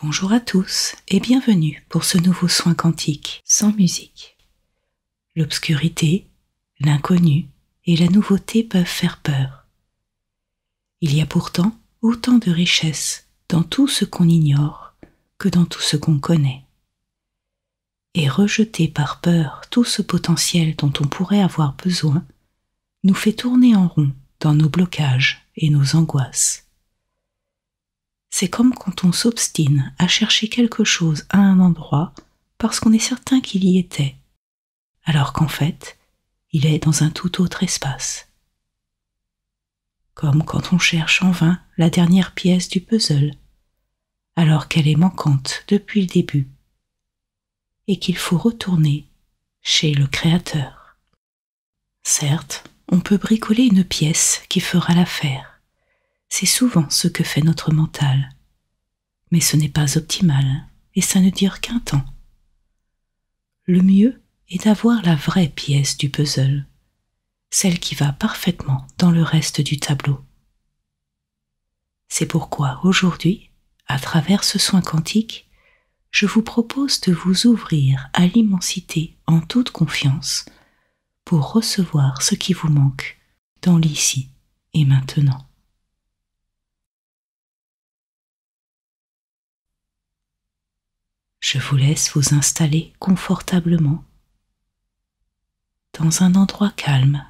Bonjour à tous et bienvenue pour ce nouveau soin quantique sans musique. L'obscurité, l'inconnu et la nouveauté peuvent faire peur. Il y a pourtant autant de richesse dans tout ce qu'on ignore que dans tout ce qu'on connaît. Et rejeter par peur tout ce potentiel dont on pourrait avoir besoin nous fait tourner en rond dans nos blocages et nos angoisses. C'est comme quand on s'obstine à chercher quelque chose à un endroit parce qu'on est certain qu'il y était, alors qu'en fait, il est dans un tout autre espace. Comme quand on cherche en vain la dernière pièce du puzzle, alors qu'elle est manquante depuis le début, et qu'il faut retourner chez le Créateur. Certes, on peut bricoler une pièce qui fera l'affaire. C'est souvent ce que fait notre mental. Mais ce n'est pas optimal, et ça ne dure qu'un temps. Le mieux est d'avoir la vraie pièce du puzzle, celle qui va parfaitement dans le reste du tableau. C'est pourquoi aujourd'hui, à travers ce soin quantique, je vous propose de vous ouvrir à l'immensité en toute confiance pour recevoir ce qui vous manque dans l'ici et maintenant. Je vous laisse vous installer confortablement dans un endroit calme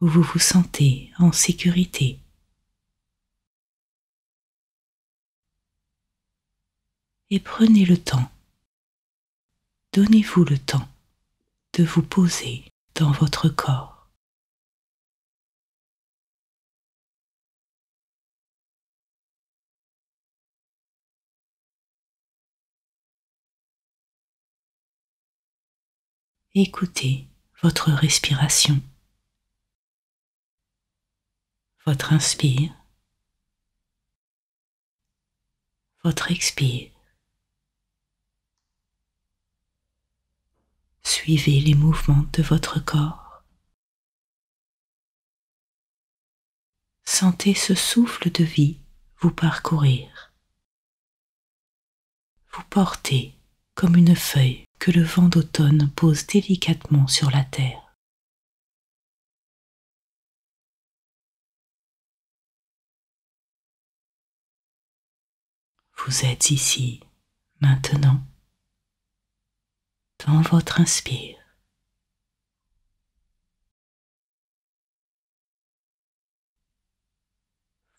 où vous vous sentez en sécurité. Et prenez le temps, donnez-vous le temps de vous poser dans votre corps. Écoutez votre respiration, votre inspire, votre expire. Suivez les mouvements de votre corps. Sentez ce souffle de vie vous parcourir, vous porter comme une feuille que le vent d'automne pose délicatement sur la terre. Vous êtes ici, maintenant, dans votre inspire.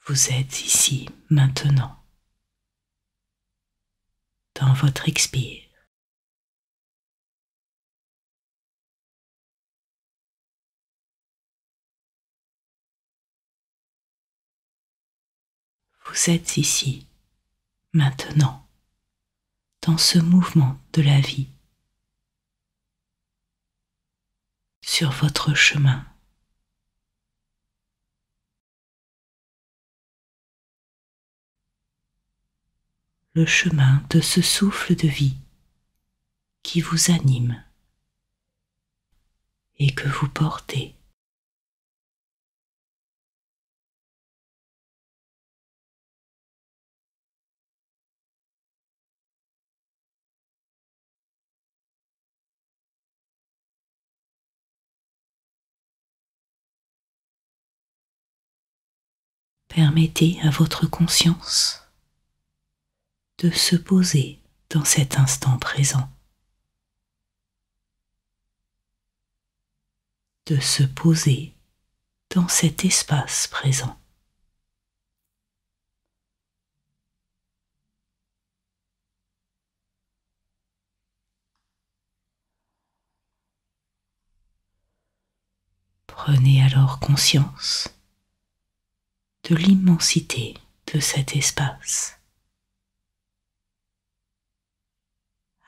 Vous êtes ici, maintenant, dans votre expire. Vous êtes ici, maintenant, dans ce mouvement de la vie, sur votre chemin. Le chemin de ce souffle de vie qui vous anime et que vous portez. Permettez à votre conscience de se poser dans cet instant présent, de se poser dans cet espace présent. Prenez alors conscience de l'immensité de cet espace,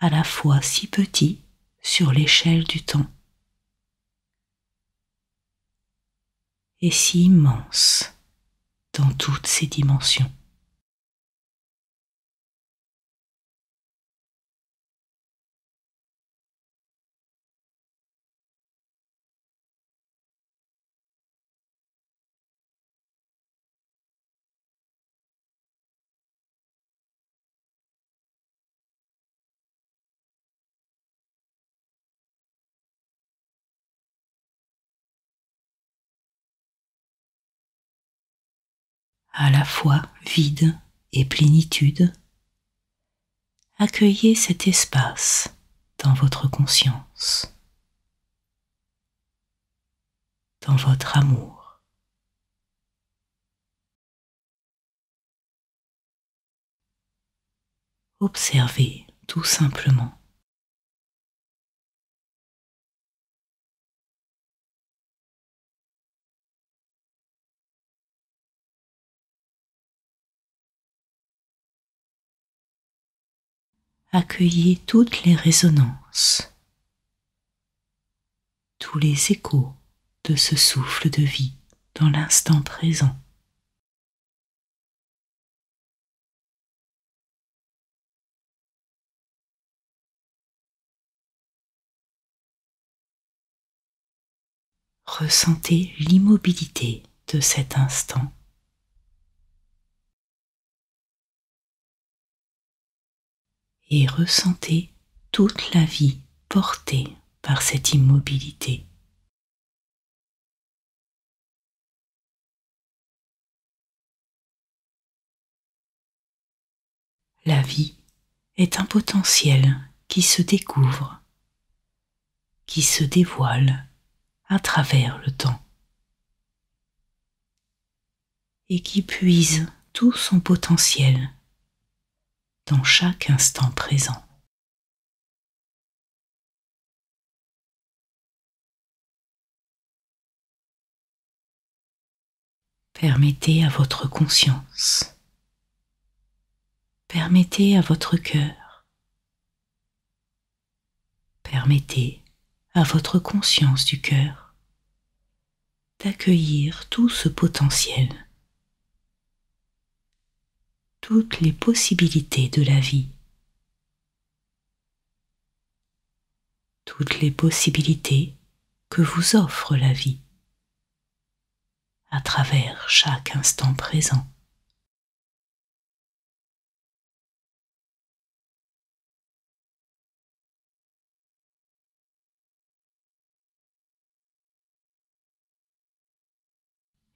à la fois si petit sur l'échelle du temps et si immense dans toutes ses dimensions. à la fois vide et plénitude, accueillez cet espace dans votre conscience, dans votre amour. Observez tout simplement. Accueillez toutes les résonances, tous les échos de ce souffle de vie dans l'instant présent. Ressentez l'immobilité de cet instant. Et ressentez toute la vie portée par cette immobilité. La vie est un potentiel qui se découvre, qui se dévoile à travers le temps et qui puise tout son potentiel dans chaque instant présent. Permettez à votre conscience, permettez à votre cœur, permettez à votre conscience du cœur d'accueillir tout ce potentiel, toutes les possibilités de la vie, toutes les possibilités que vous offre la vie à travers chaque instant présent.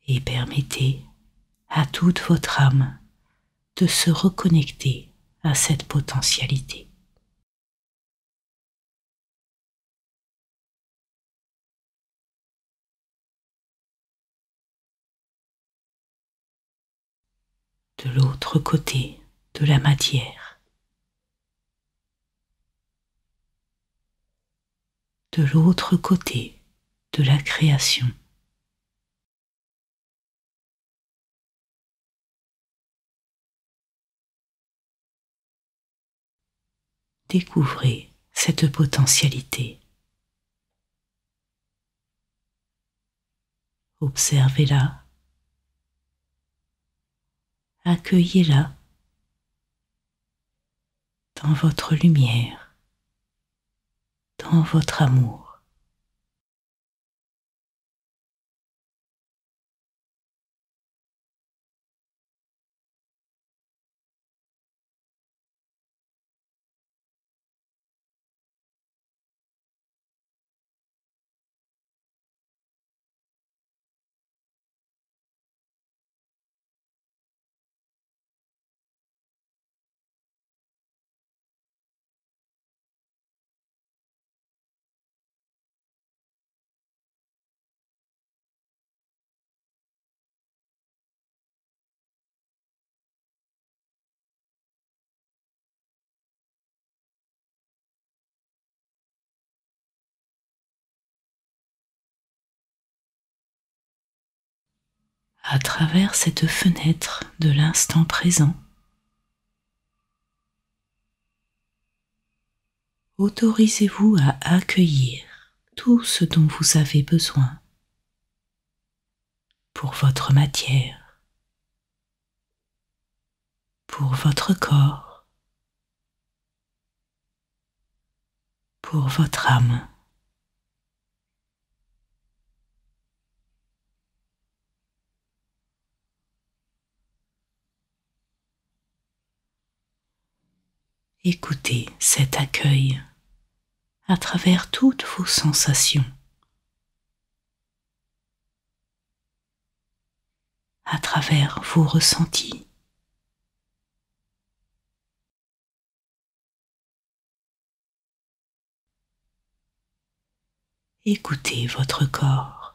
Et permettez à toute votre âme de se reconnecter à cette potentialité. De l'autre côté de la matière, de l'autre côté de la création, découvrez cette potentialité. Observez-la, accueillez-la dans votre lumière, dans votre amour. À travers cette fenêtre de l'instant présent, autorisez-vous à accueillir tout ce dont vous avez besoin pour votre matière, pour votre corps, pour votre âme. Écoutez cet accueil à travers toutes vos sensations. à travers vos ressentis. Écoutez votre corps,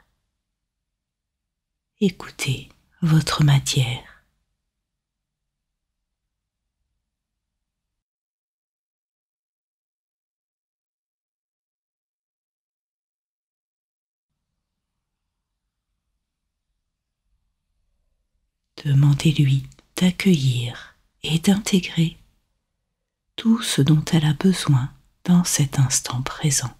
écoutez votre matière. Demandez-lui d'accueillir et d'intégrer tout ce dont elle a besoin dans cet instant présent.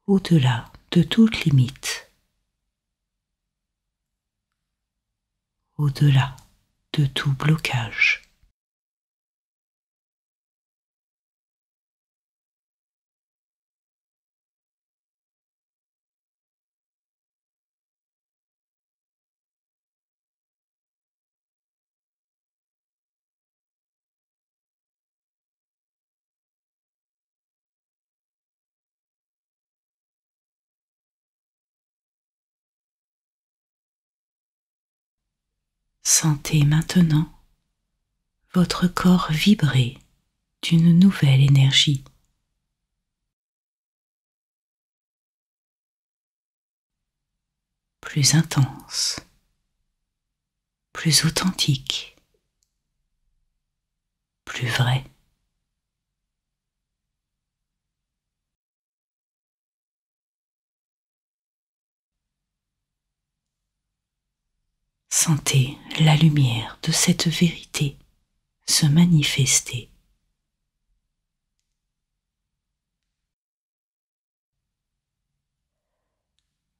Au-delà de toute limite, au-delà de tout blocage. Sentez maintenant votre corps vibrer d'une nouvelle énergie. Plus intense, plus authentique, plus vrai. Sentez la lumière de cette vérité se manifester.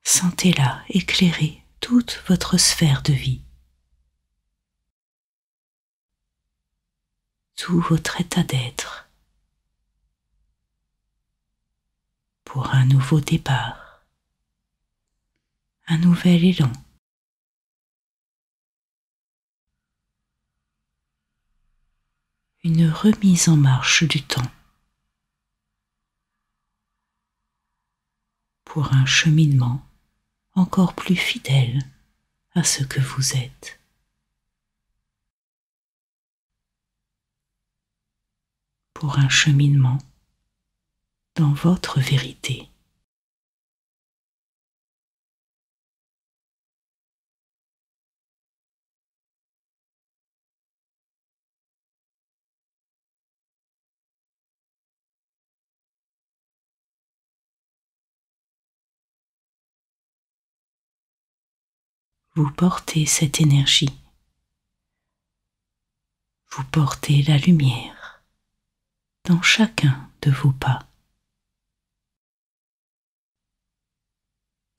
Sentez-la éclairer toute votre sphère de vie, tout votre état d'être, pour un nouveau départ, un nouvel élan. Une remise en marche du temps pour un cheminement encore plus fidèle à ce que vous êtes. Pour un cheminement dans votre vérité. Vous portez cette énergie. Vous portez la lumière dans chacun de vos pas,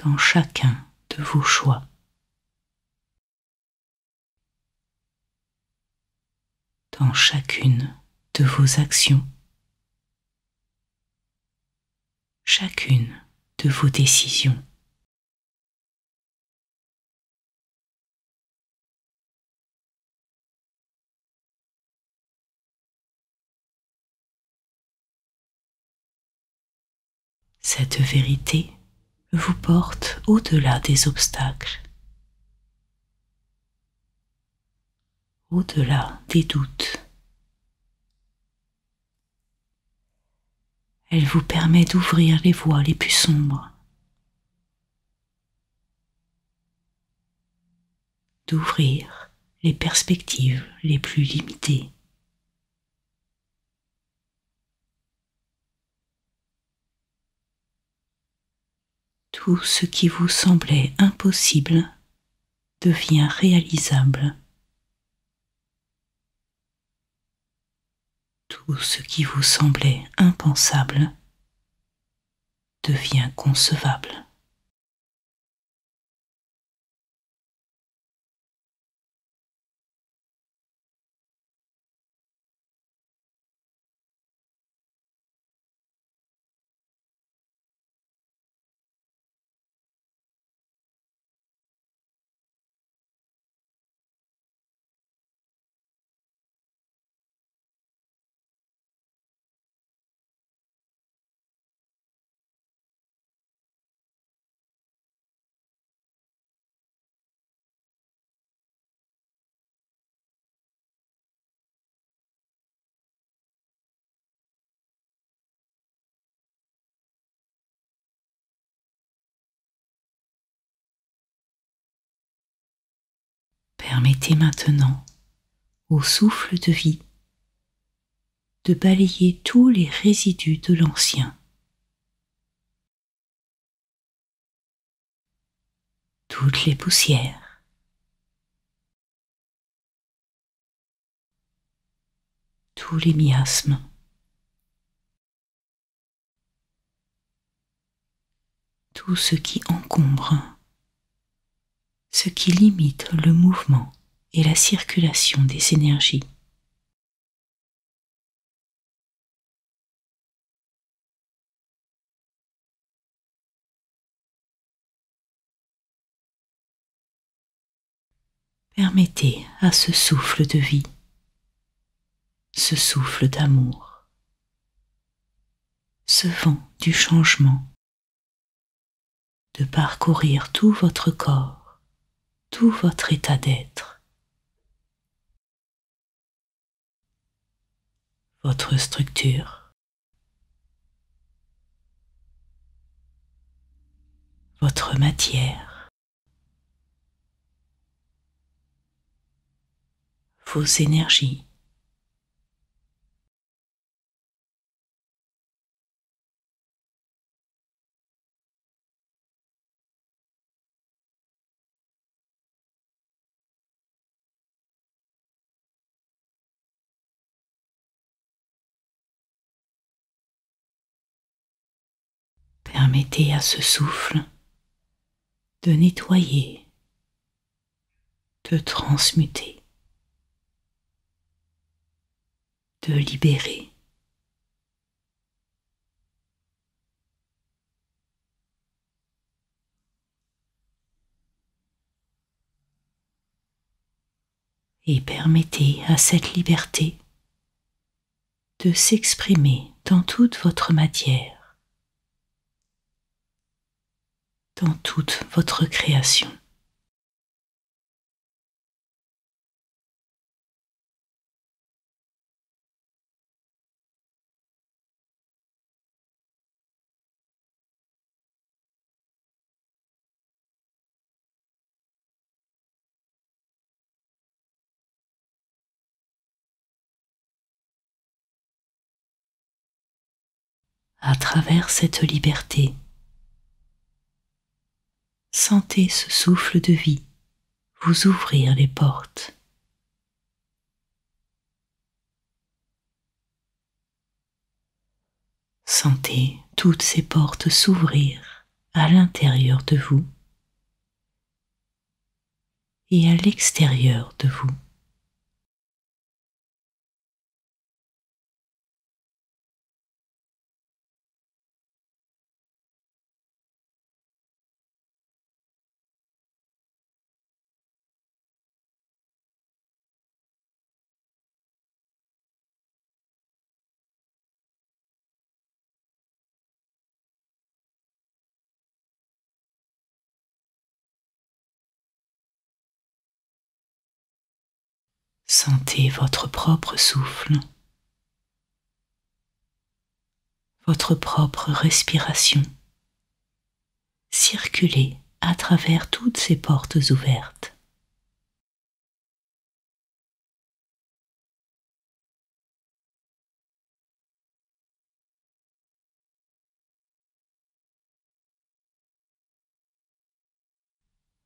dans chacun de vos choix. Dans chacune de vos actions, chacune de vos décisions. Cette vérité vous porte au-delà des obstacles, au-delà des doutes. Elle vous permet d'ouvrir les voies les plus sombres, d'ouvrir les perspectives les plus limitées. Tout ce qui vous semblait impossible devient réalisable. Tout ce qui vous semblait impensable devient concevable. Permettez maintenant au souffle de vie de balayer tous les résidus de l'ancien, toutes les poussières, tous les miasmes, tout ce qui encombre, ce qui limite le mouvement et la circulation des énergies. Permettez à ce souffle de vie, ce souffle d'amour, ce vent du changement, de parcourir tout votre corps, tout votre état d'être, votre structure, votre matière, vos énergies. Permettez à ce souffle de nettoyer, de transmuter, de libérer. Et permettez à cette liberté de s'exprimer dans toute votre matière, dans toute votre création. À travers cette liberté, sentez ce souffle de vie vous ouvrir les portes. Sentez toutes ces portes s'ouvrir à l'intérieur de vous et à l'extérieur de vous. Sentez votre propre souffle, votre propre respiration circuler à travers toutes ces portes ouvertes.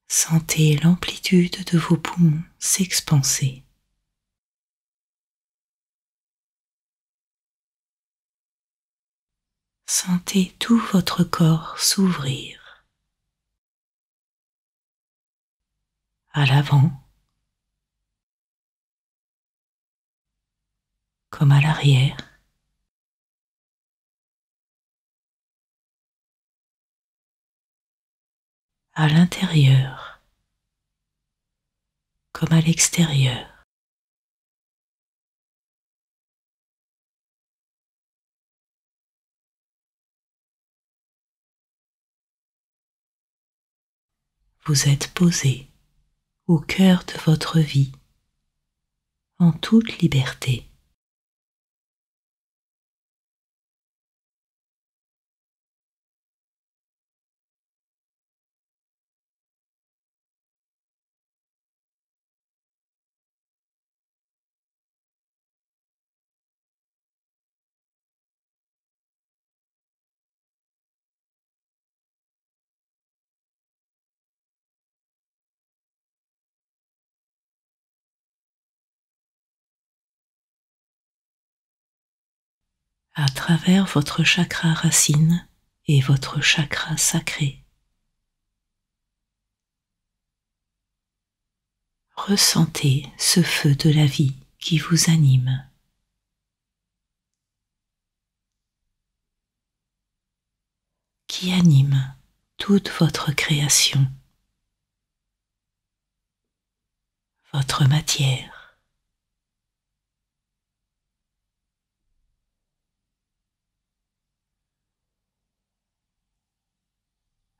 Sentez l'amplitude de vos poumons s'expanser. Sentez tout votre corps s'ouvrir. À l'avant, comme à l'arrière. À l'intérieur, comme à l'extérieur. Vous êtes posé au cœur de votre vie, en toute liberté. à travers votre chakra racine et votre chakra sacré. Ressentez ce feu de la vie qui vous anime. Qui anime toute votre création, votre matière.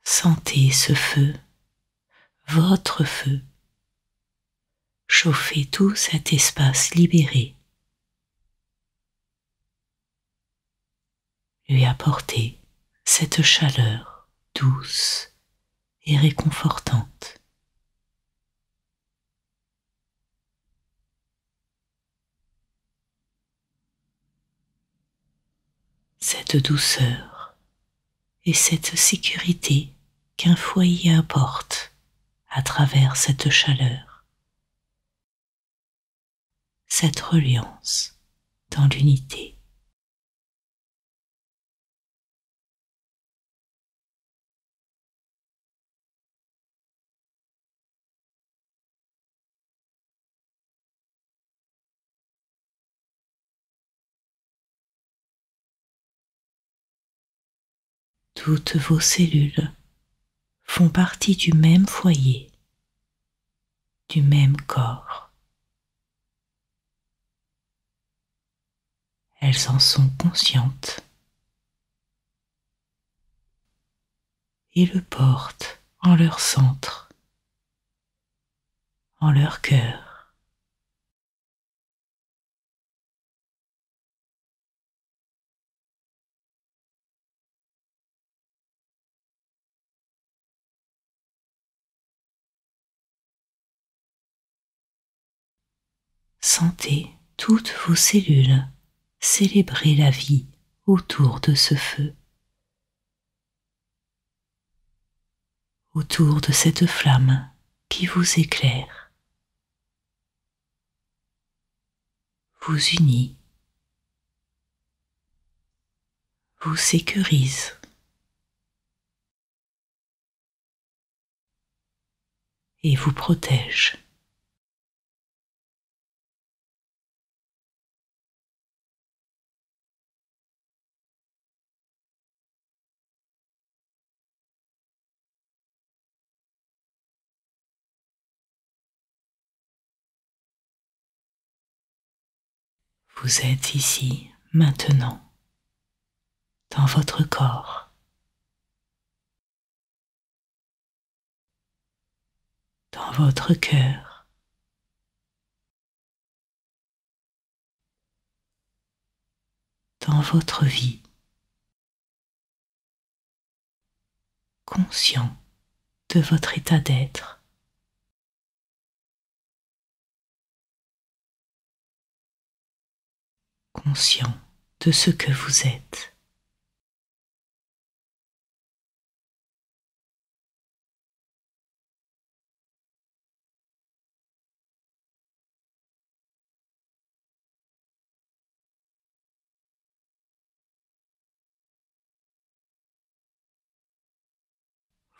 Sentez ce feu, votre feu, chauffer tout cet espace libéré. Lui apporter cette chaleur douce et réconfortante. Cette douceur et cette sécurité qu'un foyer apporte à travers cette chaleur, cette reliance dans l'unité. Toutes vos cellules font partie du même foyer, du même corps. Elles en sont conscientes et le portent en leur centre, en leur cœur. Sentez toutes vos cellules célébrer la vie autour de ce feu, autour de cette flamme qui vous éclaire, vous unit, vous sécurise. Et vous protège. Vous êtes ici, maintenant, dans votre corps, dans votre cœur, dans votre vie, conscient de votre état d'être, conscient de ce que vous êtes.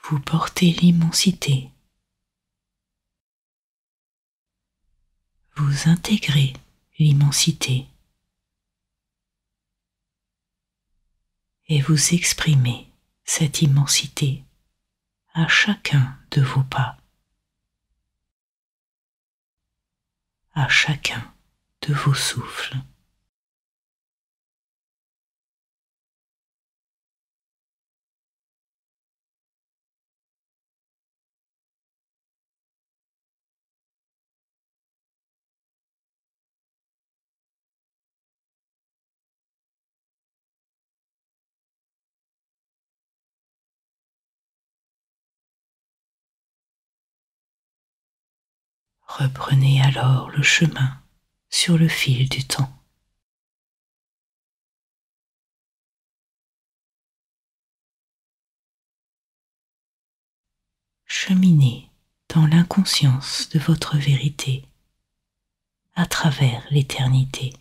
Vous portez l'immensité. Vous intégrez l'immensité et vous exprimez cette immensité à chacun de vos pas, à chacun de vos souffles. Reprenez alors le chemin sur le fil du temps. Cheminez dans l'inconscience de votre vérité à travers l'éternité.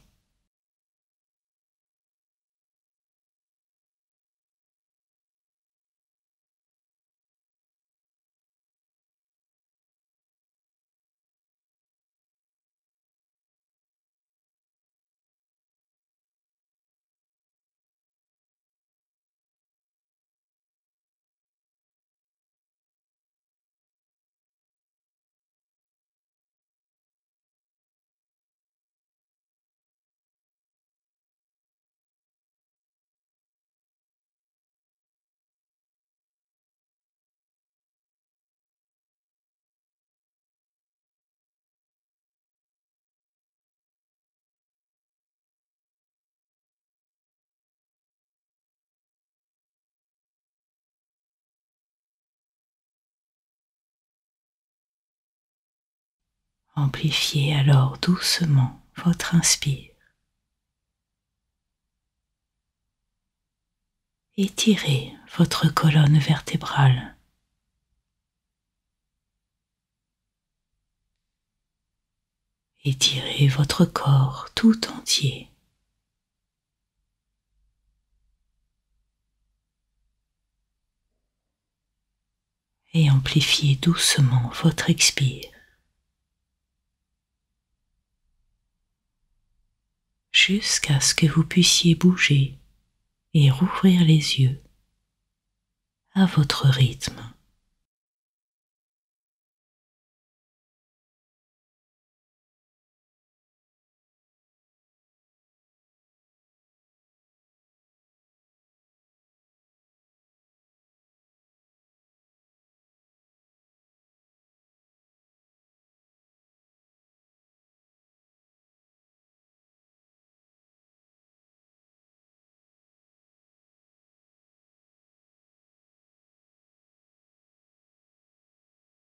Amplifiez alors doucement votre inspire. Étirez votre colonne vertébrale. Étirez votre corps tout entier. Et amplifiez doucement votre expire. Jusqu'à ce que vous puissiez bouger et rouvrir les yeux à votre rythme.